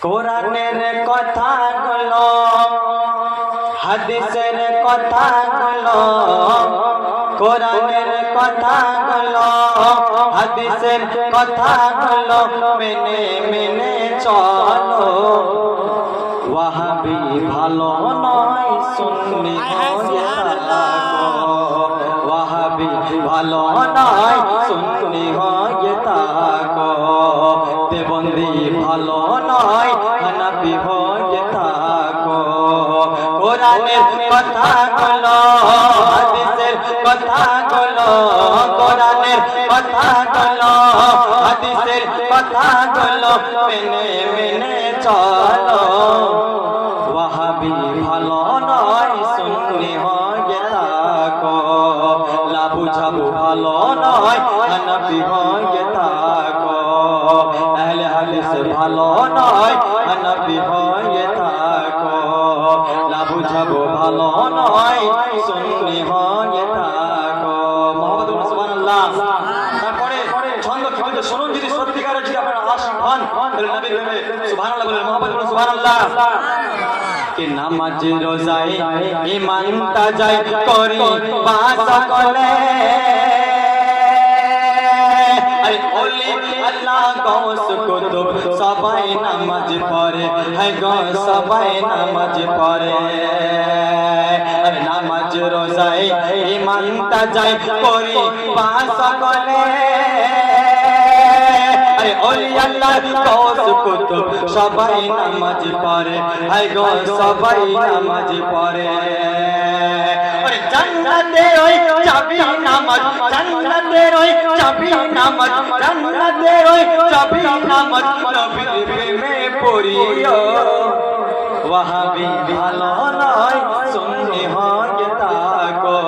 কোরআনের কথাগুলো হাদিসের কথাগুলো, কোরআনের কথাগুলো হাদিসের কথাগুলো মেনে মেনে চলো। ওয়াহাবি ভালো নয় সুন্নি হয়ে থাকো, ওয়াহাবি ভালো নয় সুন্নি হয়ে থাকো, দেবন্দি ভালো নয় হানাফি হয়ে থাকো। কোরআনের কথাগুলো হাদিসের কথাগুলো, কোরআনের কথাগুলো হাদিসের কথাগুলো মেনে মেনে চলো। ওয়াহাবি ভালো নয় সুন্নি হয়ে থাকো, লাবু ঝাবু ভালো নয় হানাফি হয়ে থাকো, আহলে হাদিস ভালো নয় হানাফি হয়ে থাকো, লাবু ঝাবু ভালো নয় সুন্নি হয়ে থাকো। মুহাম্মাদুর রাসূলুল্লাহ। তারপরে ছন্দ কিন্তু শুনুন, যদি সত্যিকারের যদি আপনারা আশিক হন তাহলে নবীর প্রেমে সুবহানাল্লাহ বলেন, মুহাম্মাদুর সুবহানাল্লাহ। কে নামাজ রোজায় ঈমানটা যায় করি বাস করে, আরে ওলি আল্লাহ গৌস কুতুব সবাই নামাজ পড়ে, হায় গো সবাই নামাজ পড়ে। আরে নামাজ রোজায় ঈমানটা যায় করি বাস করে, আরে ওলি আল্লাহ গৌস কুতুব সবাই নামাজ পড়ে, হায় গো সবাই নামাজ পড়ে। আরে জান্নাতের ওই চাবি নামাজ, জান্নাতের ওই চাবি নামাজ, জান্নাতের ওই চাবি নামাজ নবীর প্রেমে পড়িও। ওয়াহাবি ভালো নয় সুন্নি হয়ে থাকো,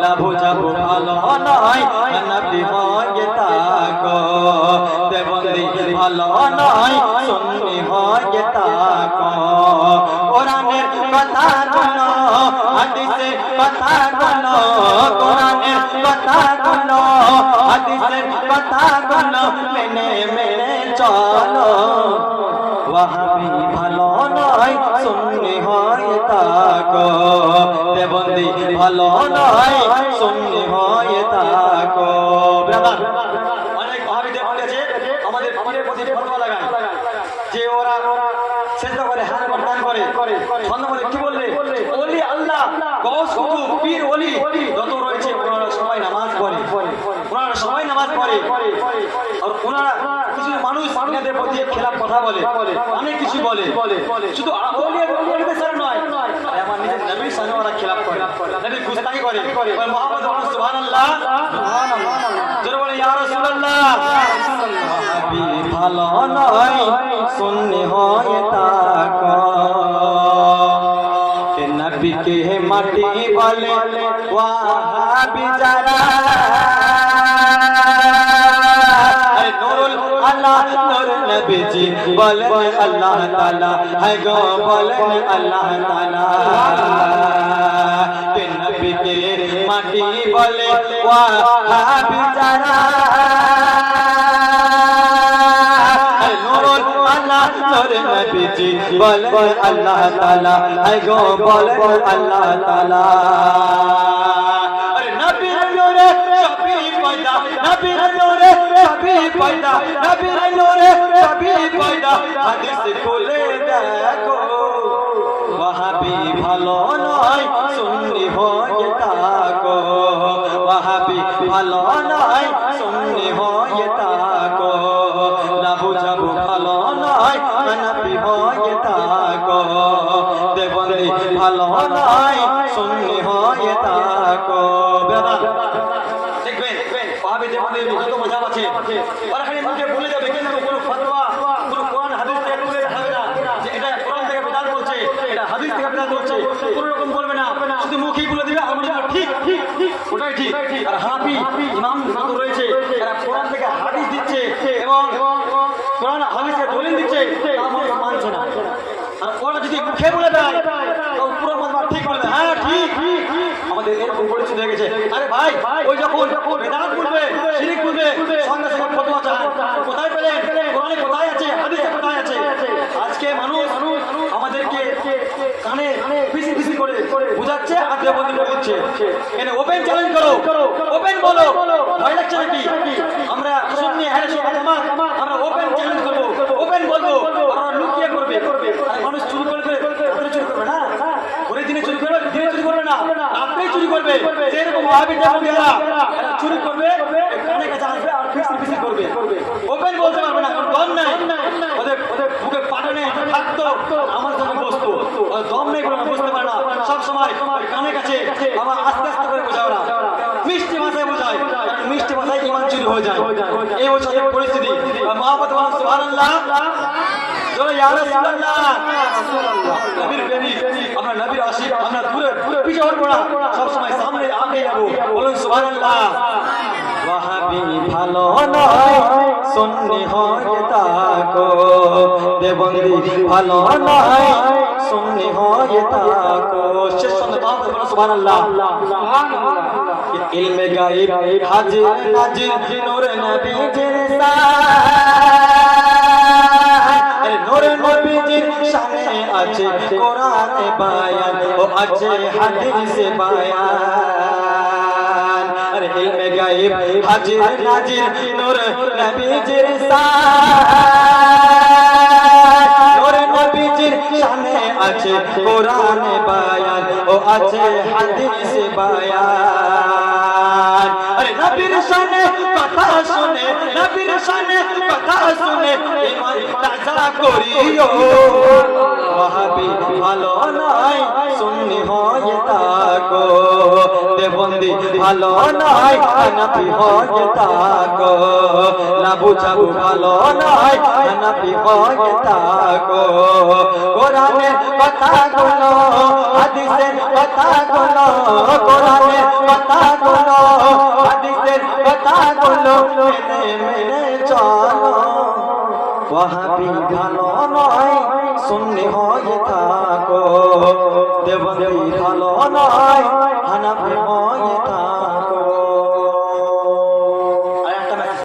লাবু ঝাবু ভালো নয় হানাফি হয়ে থাকো, দেবন্দি ভালো নয় সুন্নি হয়ে থাকো। কোরআনের কথাগুলো হাদিসের কথাগুলো, কোরআনের কথাগুলো হাদিসের কথাগুলো মেনে মেনে চলো। ওয়াহাবি ভালো নয় সুন্নি হয়ে থাকো, দেবন্দি ভালো নয় সুন্নি হয়ে থাকো। ব্রাদার, অনেক ওয়াহাবিদের বলেছে আমাদের পীরের প্রতি ফতোয়া লাগায় যে ওরা সেজদা করে হাত প্রদান করে, ধন্যবাদ কি বললে ওলি আল্লাহ গৌস কুতুব পীর ওলি যত রয়েছে ওনারা সবাই নামাজ পড়ে, ওনারা সবাই নামাজ পড়ে। আর ওনারা কিছু মানুষ আপনাদের প্রতি খেলাফ কথা বলে, অনেক কিছু বলে, শুধু ওলিদের সাথে নয়, আমার নিজের নবীর সাথে ওরা খেলাফ করে, নবী গুস্তাখি করে। মুহাম্মদ সুবহানাল্লাহ, জোরে বলে ইয়া রাসূলুল্লাহ। ওয়াহাবি ভালো নয় সুন্নি হয়ে থাকো, কে নবীকে মাটি বলে ওয়াহাবি যারা, নুরুল আল্লাহ নূর নবীজি বলেন আল্লাহ তাআলা, হায় গো বলেন আল্লাহ তাআলা। কে নবীকে মাটি বলে ওয়াহাবি যারা, নুরুল আল্লাহ নূর নবীজি বলেন আল্লাহ তাআলা, হায় গো বলেন আল্লাহ তাআলা। নবীর নূরে সবই পয়দা, নবীর নূরে সবই পয়দা, নবীর নূরে সবই পয়দা, হাদিস খুলে দেখো। ওয়াহাবি ভালো নয় সুন্নি হয়ে থাকো, ওয়াহাবি ভালো নয় সুন্নি হয়ে থাকো, লাবু ঝাবু ভালো নয় হানাফি হয়ে থাকো, দেবন্দি ভালো নয় সুন্নি হয়ে থাকো। দেখবেন ওয়াহাবি দেবন্দির যত মজাব আছে ওরা খালি মুখে বলে যাবে, কিন্তু কোনো ফতোয়া কোনো কোরআন হাদিস থেকে তুলে দেখাবে না যে এটা কোরআন থেকে বিধান বলছে, এটা হাদিস থেকে বিধান বলছে, কোনো রকম বলবে না, শুধু মুখেই বলে দিবে আর বলবে ঠিক ঠিক ঠিক ওটাই ঠিক। আর হানাফি ইমাম যত রয়েছে এরা কোরআন থেকে হাদিস দিচ্ছে এবং কোরআন হাদিসে দলিল দিচ্ছে, তারা মানছে না। আর ওরা যদি মুখে বলে দেয় তো পুরো মানবার ঠিক বলে দেয়, হ্যাঁ ঠিক। আমাদের এরকম পরিচিত হয়ে গেছে, আরে ভাই ওই যখন বেদাত বলবে শিরিক বলবে সঙ্গে সঙ্গে ফতোয়া চায়, কোথায় পেলেন? কোরআনে কোথায় আছে? হাদিসে কোথায় আছে? ওপেন চ্যালেঞ্জ করো, ওপেন বলো, ভয় লাগছে নাকি? আমরা সুন্নি আহলে সুন্নাত জামাত আমরা ওপেন চ্যালেঞ্জ করব, ওপেন বলবো, আমরা লুকিয়ে করবে। আর মানুষ চুরি করবে, করে চুরি করবে না, ওই দিনে চুরি করবে, দিনে চুরি করবে না, রাতেই চুরি করবে। যেরকম ওয়াহাবিরা চুরি করবে, কানে কাছে আসবে আর ফিসি করবে, ওপেন বলতে পারবে না, কারণ দম নাই ওদের, বুকে পাটা নেই, থাকতো আমার জন্য বসতো, দম নেই বলে বুঝতে পারে না, সব সময় কানে কাছে আমার আস্তে আস্তে করে বোঝাও না, মিষ্টি ভাষায় বোঝায়, মিষ্টি ভাষায় ইমান চুরি হয়ে যায়। এই হচ্ছে পরিস্থিতি। মহাপত সুবহানাল্লাহ, জোরে ইয়া রাসূলুল্লাহ, নবীর প্রেমিক, আমরা নবীর আশিক, আমরা দূরে পিছে হটবো না, সব সময় সামনে আগে যাবো। বলুন সুবহানাল্লাহ। ওয়াহাবি ভালো নয়, সুন্নি হয়ে থাকো, দেবন্দি ভালো নয়, সুন্নি হয়ে থাকো। শেষ সন্ধ্যা তাহলে বলো সুবহানাল্লাহ। ইলমে গায়ব হাজির নাজির নূরে নবীজির শান, নূরে নবীজির শানে আছে কোরআনে বায়ান, ও আছে হাদিসে বায়ান। আরে ইলমে গায়ব হাজির নাজির নূরে নবীজির শান, নূরে নবীজির শানে আছে কোরআনে বায়ান, ও আছে হাদিসে বায়ান। আরে নবীর শানে কথা শুনে, নবীর শানে কথা শুনে ঈমান তাজা করিও। ওয়াহাবি ভালো নয়, সুন্নি হয়ে থাকো, দেবন্দি ভালো নয়, হানাফি হয়ে থাকো, লাবু চাবু ভালো নয়, হানাফি হয়ে থাকো। কোরআনের কথাগুলো, হাদিসের কথাগুলো, কোরআনের কথাগুলো, হাদিসের কথাগুলো মেনে মেনে চলো। ওয়াহাবি ভালো নয়, সুন্নি হয়ে থাকো, দেবন্দি ভালো নয়, হানাফি হয়ে থাকো।